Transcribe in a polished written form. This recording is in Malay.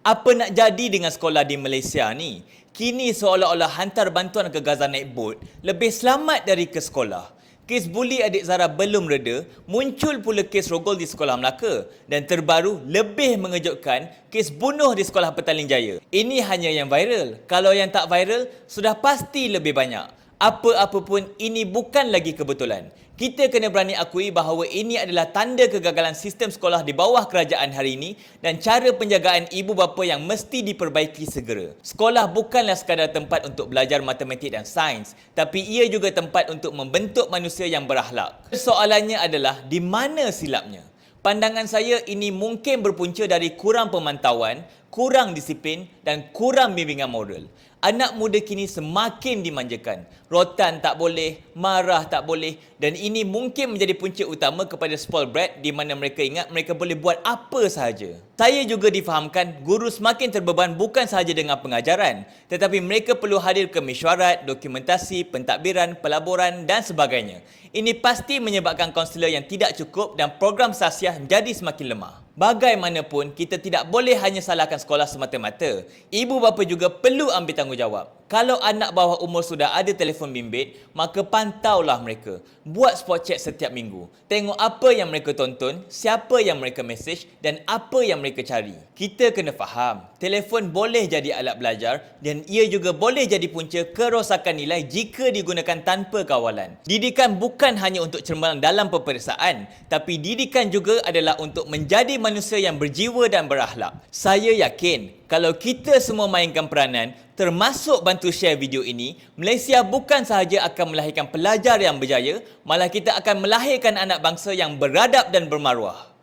Apa nak jadi dengan sekolah di Malaysia ni? Kini seolah-olah hantar bantuan ke Gaza naik bot lebih selamat dari ke sekolah. Kes buli adik Zara belum reda, muncul pula kes rogol di sekolah Melaka. Dan terbaru, lebih mengejutkan, kes bunuh di sekolah Petaling Jaya. Ini hanya yang viral. Kalau yang tak viral, sudah pasti lebih banyak. Apa-apa pun, ini bukan lagi kebetulan. Kita kena berani akui bahawa ini adalah tanda kegagalan sistem sekolah di bawah kerajaan hari ini dan cara penjagaan ibu bapa yang mesti diperbaiki segera. Sekolah bukanlah sekadar tempat untuk belajar matematik dan sains, tapi ia juga tempat untuk membentuk manusia yang berakhlak. Soalannya adalah, di mana silapnya? Pandangan saya ini mungkin berpunca dari kurang pemantauan, kurang disiplin dan kurang bimbingan moral. Anak muda kini semakin dimanjakan. Rotan tak boleh, marah tak boleh dan ini mungkin menjadi punca utama kepada spoiled brat di mana mereka ingat mereka boleh buat apa sahaja. Saya juga difahamkan guru semakin terbeban bukan sahaja dengan pengajaran tetapi mereka perlu hadir ke mesyuarat, dokumentasi, pentadbiran, pelaburan dan sebagainya. Ini pasti menyebabkan kaunselor yang tidak cukup dan program sasiah menjadi semakin lemah. Bagaimanapun, kita tidak boleh hanya salahkan sekolah semata-mata. Ibu bapa juga perlu ambil tanggungjawab. Kalau anak bawah umur sudah ada telefon bimbit, maka pantaulah mereka. Buat spot check setiap minggu. Tengok apa yang mereka tonton, siapa yang mereka mesej dan apa yang mereka cari. Kita kena faham, telefon boleh jadi alat belajar dan ia juga boleh jadi punca kerosakan nilai jika digunakan tanpa kawalan. Didikan bukan hanya untuk cermat dalam peperiksaan, tapi didikan juga adalah untuk menjadi manusia yang berjiwa dan berakhlak. Saya yakin kalau kita semua mainkan peranan, termasuk bantu share video ini, Malaysia bukan sahaja akan melahirkan pelajar yang berjaya, malah kita akan melahirkan anak bangsa yang beradab dan bermaruah.